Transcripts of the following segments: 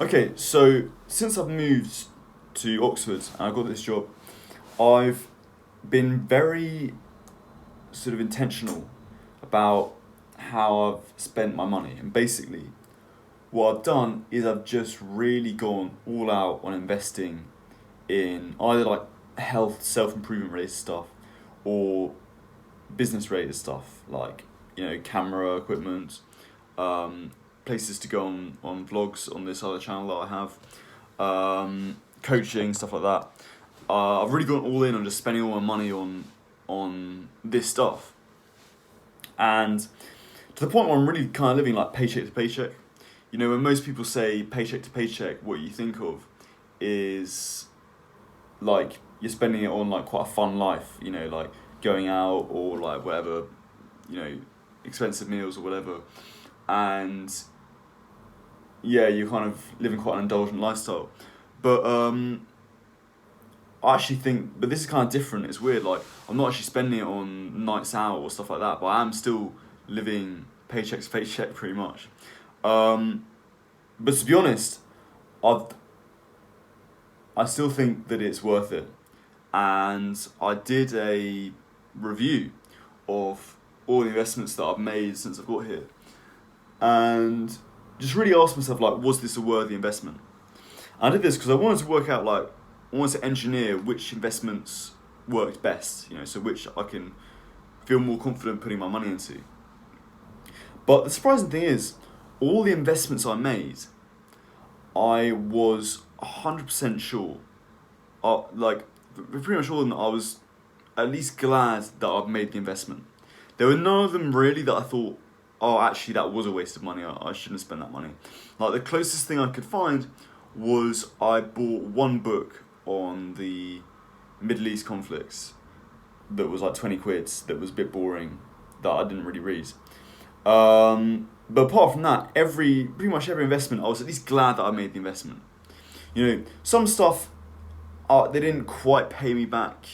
Okay, so since I've moved to Oxford and I got this job, I've been very sort of intentional about how I've spent my money. And basically, what I've done is I've just really gone all out on investing in either like health, self improvement related stuff or business related stuff like, camera equipment, um, places to go on vlogs on this other channel that I have, coaching, stuff like that. I've really gone all in on just spending all my money on this stuff, and to the point where I'm really kind of living like paycheck to paycheck. When most people say paycheck to paycheck, what you think of is like you're spending it on like quite a fun life. Like going out or like whatever, you know, expensive meals or whatever, and yeah, you're kind of living quite an indulgent lifestyle. But I actually think, but this is kind of different. It's weird. Like I'm not actually spending it on nights out or stuff like that, but I am still living paycheck to paycheck pretty much. Um, but to be honest, I've I still think that it's worth it, and I did a review of all the investments that I've made since I've got here, and just really asked myself like, was this a worthy investment? I did this because I wanted to work out like I wanted to engineer which investments worked best, so which I can feel more confident putting my money into. But the surprising thing is, all the investments I made, I was 100% sure, like pretty much all of them, I was at least glad that I've made the investment. There were none of them really that I thought, oh, actually that was a waste of money. I shouldn't have spent that money. Like the closest thing I could find was I bought one book on the Middle East conflicts that was like 20 quid. That was a bit boring. That I didn't really read. But apart from that, pretty much every investment, I was at least glad that I made the investment. Some stuff, they didn't quite pay me back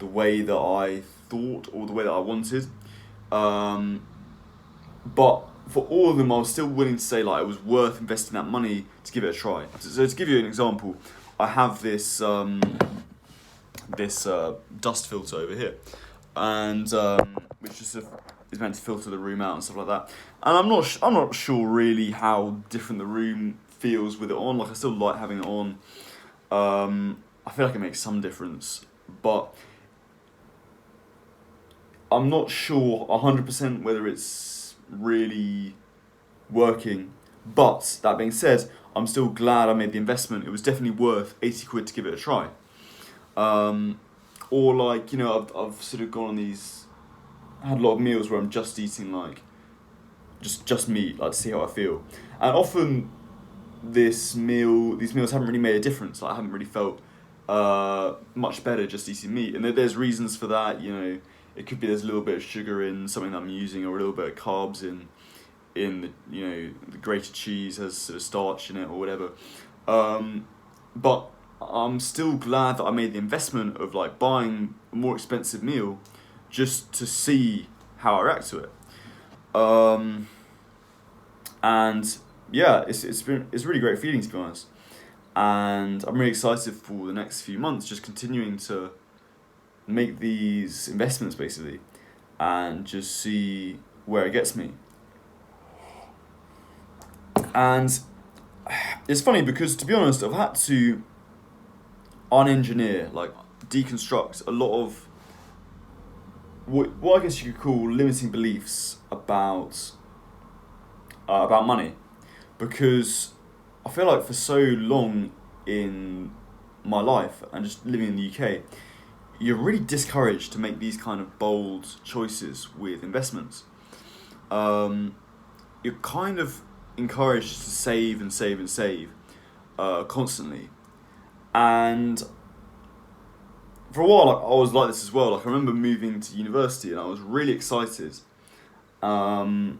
the way that I thought or the way that I wanted. But for all of them, I was still willing to say like it was worth investing that money to give it a try. So to give you an example, I have this dust filter over here, and which is meant to filter the room out and stuff like that. And I'm not sure really how different the room feels with it on. Like I still like having it on. I feel like it makes some difference, but I'm not sure 100% whether it's really working. But that being said, I'm still glad I made the investment. It was definitely worth 80 quid to give it a try. Or like, I've sort of gone on I had a lot of meals where I'm just eating like, just meat, like to see how I feel. And often these meals haven't really made a difference. Like, I haven't really felt much better just eating meat. And there's reasons for that, It could be there's a little bit of sugar in something that I'm using, or a little bit of carbs in the grated cheese has sort of starch in it or whatever. But I'm still glad that I made the investment of like buying a more expensive meal just to see how I react to it. And yeah, it's a really great feeling, to be honest. And I'm really excited for the next few months, just continuing to make these investments basically, and just see where it gets me. And it's funny because, to be honest, I've had to unengineer, like deconstruct a lot of what I guess you could call limiting beliefs about money, because I feel like for so long in my life and just living in the UK, you're really discouraged to make these kind of bold choices with investments. You're kind of encouraged to save and save and save constantly. And for a while, like, I was like this as well. Like I remember moving to university, and I was really excited to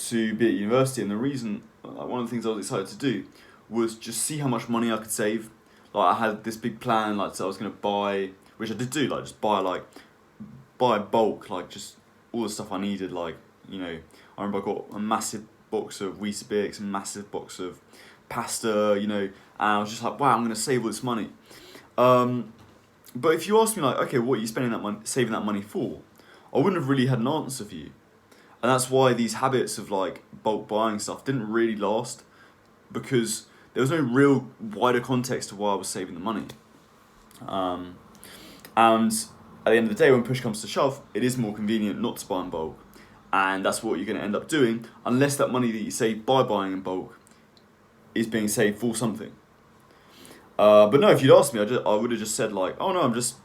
be at university. And the reason, one of the things I was excited to do, was just see how much money I could save. Like I had this big plan, like so I was gonna buy, which I did do, like just buy bulk, like just all the stuff I needed. Like I remember I got a massive box of Weetabix, a massive box of pasta, and I was just like, wow, I'm gonna save all this money. But if you ask me like, okay, what are you spending that money, saving that money for? I wouldn't have really had an answer for you, and that's why these habits of like bulk buying stuff didn't really last, because there was no real wider context to why I was saving the money. And at the end of the day, when push comes to shove, it is more convenient not to buy in bulk, and that's what you're going to end up doing, unless that money that you save by buying in bulk is being saved for something. But no, if you'd asked me, I would have just said like, oh no, I'm just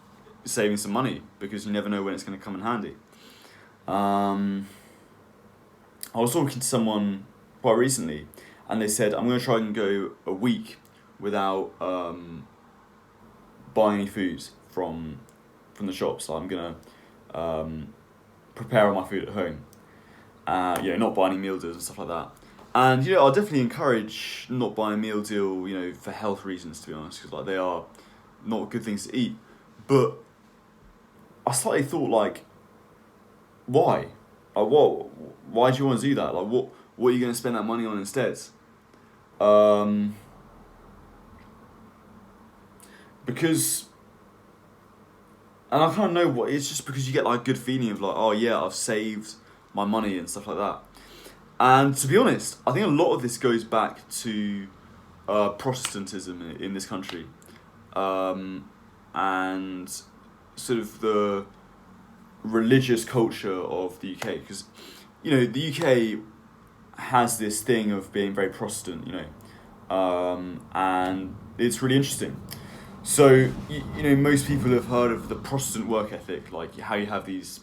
saving some money, because you never know when it's going to come in handy. I was talking to someone quite recently, and they said, I'm going to try and go a week without buying any food from the shops. So I'm going to prepare all my food at home. Not buy any meal deals and stuff like that. And I'll definitely encourage not buying a meal deal, for health reasons, to be honest, because like they are not good things to eat. But I slightly thought like, why? Like what? Why do you want to do that? Like what are you going to spend that money on instead? Because, and I kind of know what it's just because you get like a good feeling of like, oh yeah, I've saved my money and stuff like that. And to be honest, I think a lot of this goes back to Protestantism in this country, and sort of the religious culture of the UK, because the UK has this thing of being very Protestant, and it's really interesting. So most people have heard of the Protestant work ethic, like how you have these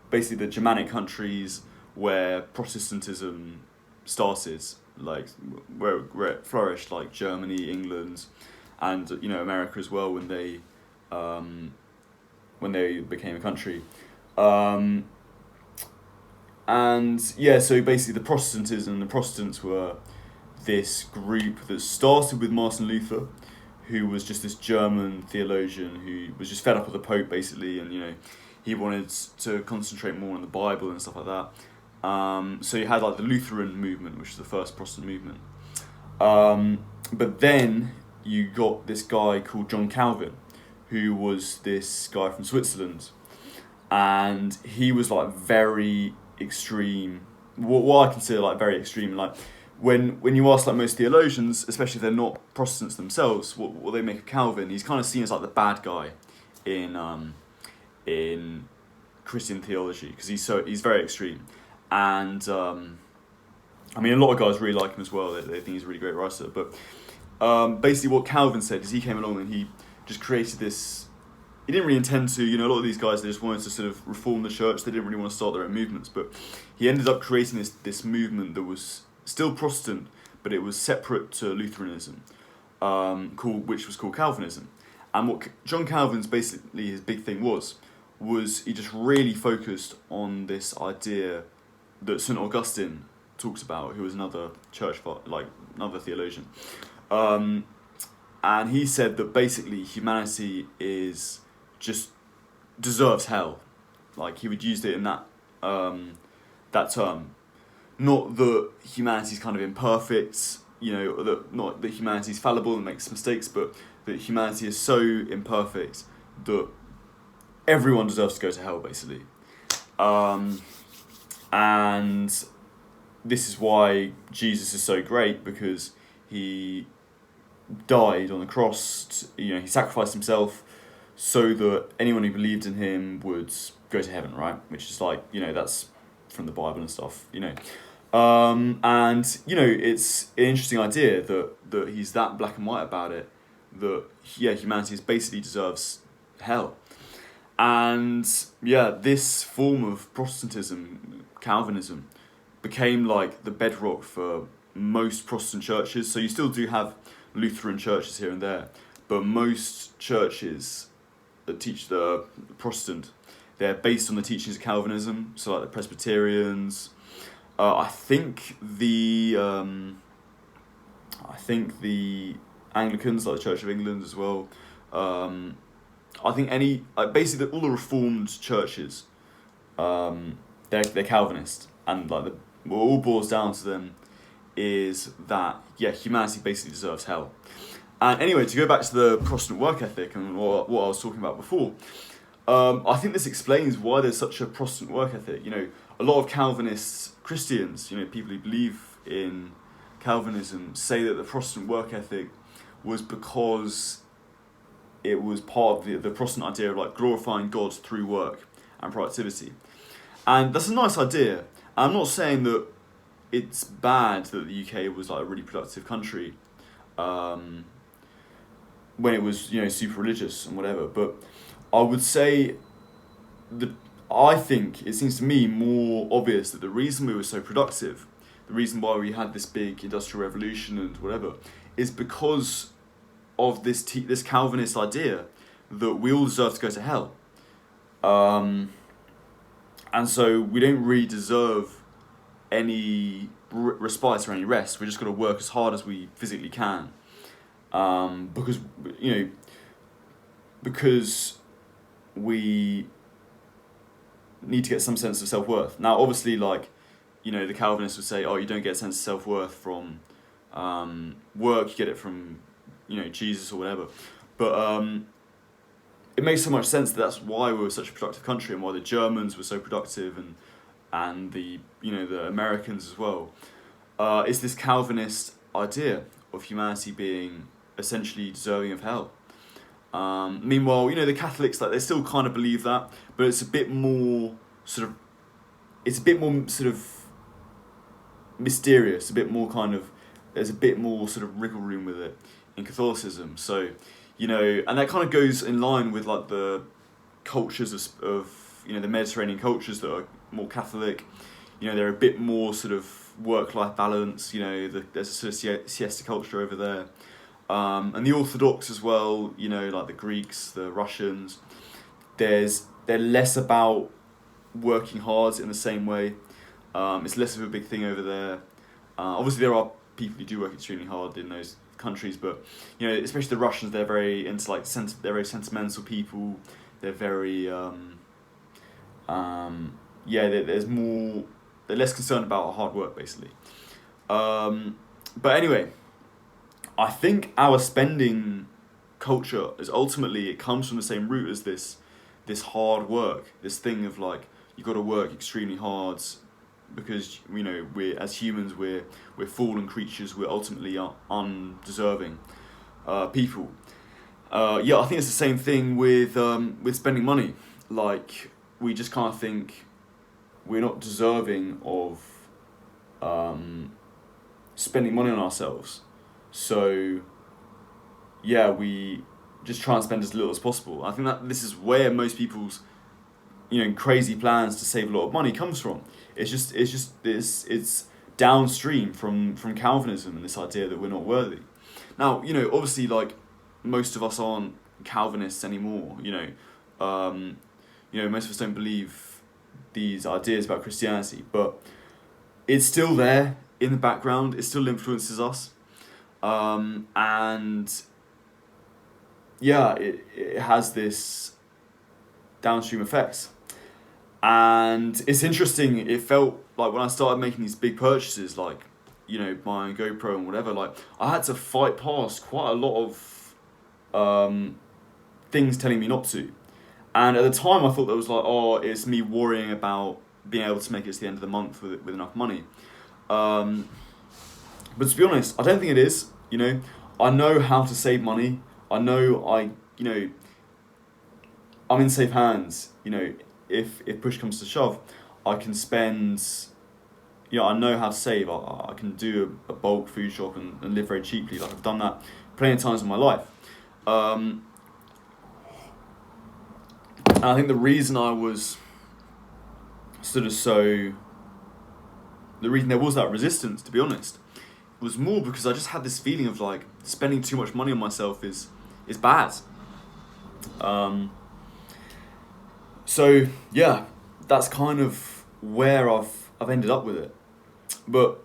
basically the Germanic countries where Protestantism started, like where it flourished, like Germany, England, and America as well when they became a country. So basically the Protestants were this group that started with Martin Luther, who was just this German theologian who was just fed up with the Pope basically, and he wanted to concentrate more on the Bible and stuff like that. So you had like the Lutheran movement, which was the first Protestant movement. But then you got this guy called John Calvin, who was this guy from Switzerland, and he was like very extreme. What I consider like very extreme, like when you ask like most theologians, especially if they're not Protestants themselves, what they make of Calvin, he's kind of seen as like the bad guy in Christian theology, because he's very extreme. And a lot of guys really like him as well. They think he's a really great writer. But basically what Calvin said is he came along and he just created this. He didn't really intend to, a lot of these guys, they just wanted to sort of reform the church. They didn't really want to start their own movements. But he ended up creating this movement that was still Protestant, but it was separate to Lutheranism, which was called Calvinism. And what John Calvin's basically his big thing was he just really focused on this idea that St. Augustine talks about, who was another another theologian. And he said that basically humanity deserves hell. Like he would use it in that term. Not that humanity's kind of imperfect, not that humanity's fallible and makes mistakes, but that humanity is so imperfect that everyone deserves to go to hell, basically. And this is why Jesus is so great, because he died on the cross, he sacrificed himself so that anyone who believed in him would go to heaven, right? Which is like, that's from the Bible and stuff, and it's an interesting idea that he's that black and white about it, that humanity basically deserves hell. And this form of Protestantism, Calvinism, became like the bedrock for most Protestant churches. So you still do have Lutheran churches here and there, but most churches that teach the Protestant, they're based on the teachings of Calvinism. So like the Presbyterians, I think the Anglicans, like the Church of England as well. I think basically all the Reformed churches, they're Calvinist, and like what all boils down to them is that, yeah, humanity basically deserves hell. And anyway, to go back to the Protestant work ethic and what I was talking about before, I think this explains why there's such a Protestant work ethic. You know, a lot of Calvinist Christians, you know, people who believe in Calvinism, say that the Protestant work ethic was because it was part of the Protestant idea of like glorifying God through work and productivity. And that's a nice idea. I'm not saying that it's bad that the UK was like a really productive country when it was, you know, super religious and whatever, but I would say that I think it seems to me more obvious that the reason we were so productive, the reason why we had this big industrial revolution and whatever, is because of this Calvinist idea that we all deserve to go to hell. And so we don't really deserve any respite or any rest. We just got to work as hard as we physically can. Because, you know, because we need to get some sense of self-worth. Now, obviously, like, you know, the Calvinists would say, oh, you don't get a sense of self-worth from work, you get it from, you know, Jesus or whatever. But it makes so much sense that that's why we were such a productive country and why the Germans were so productive and the, you know, the Americans as well. It's this Calvinist idea of humanity being essentially deserving of hell. Meanwhile, you know, the Catholics, like, they still kind of believe that, but it's a bit more sort of mysterious, a bit more kind of, there's a bit more sort of wriggle room with it in Catholicism. So, you know, and that kind of goes in line with like the cultures of you know, the Mediterranean cultures that are more Catholic. You know, they're a bit more sort of work-life balance. You know, there's a sort of siesta culture over there. And the Orthodox as well, you know, like the Greeks, the Russians, they're less about working hard in the same way. It's less of a big thing over there. Obviously, there are people who do work extremely hard in those countries, but, you know, especially the Russians, they're very into like they're very sentimental people. They're very they're less concerned about hard work, basically. But anyway, I think our spending culture is ultimately, it comes from the same root as this hard work, this thing of like, you got to work extremely hard because, you know, we're, as humans, we're fallen creatures, we're ultimately undeserving people. I think it's the same thing with spending money. Like, we just kind of think we're not deserving of spending money on ourselves. So, yeah, we just try and spend as little as possible. I think that this is where most people's, you know, crazy plans to save a lot of money comes from. It's downstream from Calvinism and this idea that we're not worthy. Now, you know, obviously, like, most of us aren't Calvinists anymore. You know, most of us don't believe these ideas about Christianity, but it's still there in the background. It still influences us. And yeah, it has this downstream effects. And it's interesting, it felt like when I started making these big purchases, like, you know, buying GoPro and whatever, like, I had to fight past quite a lot of things telling me not to. And at the time I thought that was like, oh, it's me worrying about being able to make it to the end of the month with enough money. But to be honest, I don't think it is. You know, I know how to save money. I know I'm in safe hands. You know, if push comes to shove, I can spend, you know, I know how to save. I can do a bulk food shop and live very cheaply. Like, I've done that plenty of times in my life. And I think the reason I was the reason there was that resistance, to be honest, was more because I just had this feeling of like spending too much money on myself is bad. So yeah, that's kind of where I've ended up with it. But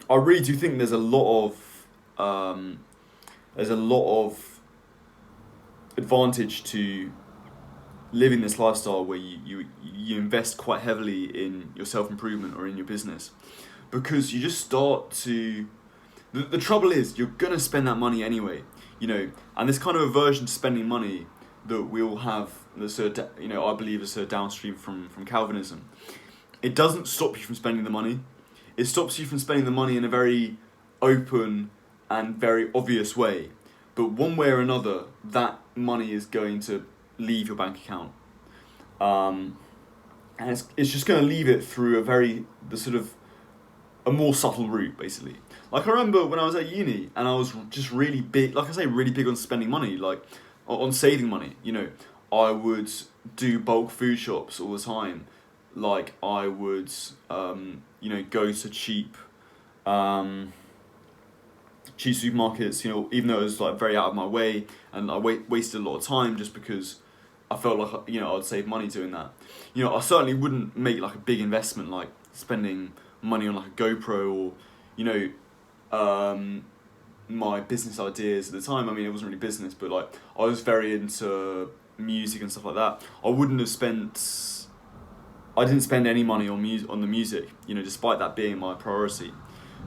I really do think there's a lot of advantage to living this lifestyle where you invest quite heavily in your self-improvement or in your business. because you just start to. The trouble is, you're gonna spend that money anyway, you know, and this kind of aversion to spending money that we all have, you know, I believe is downstream from Calvinism. It doesn't stop you from spending the money. It stops you from spending the money in a very open and very obvious way. But one way or another, that money is going to leave your bank account. And it's just going to leave it through a more subtle route, basically. Like, I remember when I was at uni, and I was just really big, like I say, really big on spending money, like, on saving money, you know. I would do bulk food shops all the time. Like, I would, you know, go to cheap supermarkets, you know, even though it was, like, very out of my way, and I wasted a lot of time just because I felt like, you know, I'd save money doing that. You know, I certainly wouldn't make, like, a big investment, like spending money on, like, a GoPro or, you know, my business ideas at the time. I mean, it wasn't really business, but, like, I was very into music and stuff like that. I didn't spend any money on the music, you know, despite that being my priority.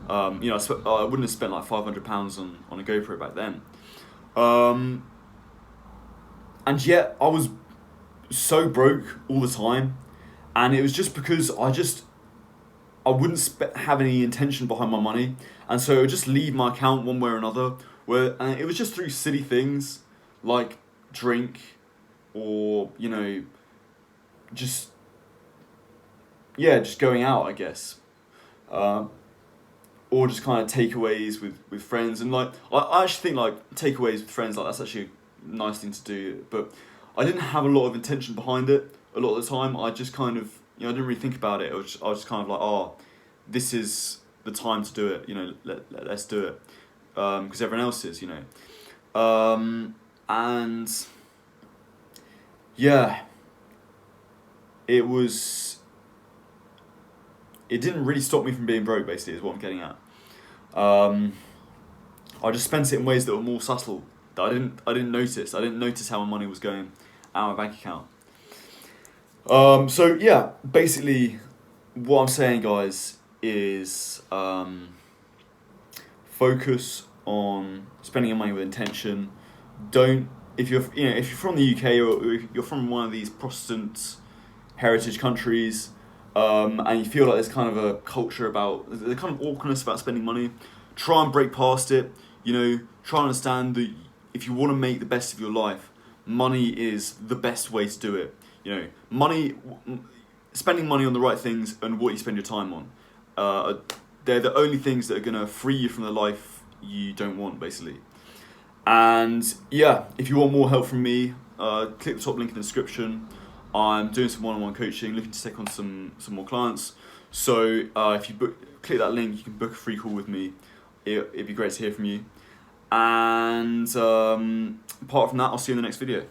You know, I wouldn't have spent like £500 on a GoPro back then. And yet I was so broke all the time, and it was just because I wouldn't have any intention behind my money, and so it would just leave my account one way or another. And it was just through silly things like drink, or, you know, just going out, I guess, or just kind of takeaways with friends. And like, I actually think like takeaways with friends, like, that's actually a nice thing to do, but I didn't have a lot of intention behind it a lot of the time. I just kind of, you know, I didn't really think about it. I was just kind of like, oh, this is the time to do it, you know, let's do it, because everyone else is, you know. And yeah, it didn't really stop me from being broke, basically, is what I'm getting at. I just spent it in ways that were more subtle, that I didn't notice. I didn't notice how my money was going out of my bank account. So yeah, basically, what I'm saying, guys, is focus on spending your money with intention. If you're from the UK, or if you're from one of these Protestant heritage countries, and you feel like there's kind of a culture there's kind of awkwardness about spending money, try and break past it. You know, try and understand that if you want to make the best of your life, money is the best way to do it. You know, spending money on the right things and what you spend your time on, they're the only things that are going to free you from the life you don't want, basically. And yeah, if you want more help from me, click the top link in the description. I'm doing some one-on-one coaching, looking to take on some more clients. So if you click that link, you can book a free call with me. It'd be great to hear from you. And apart from that, I'll see you in the next video.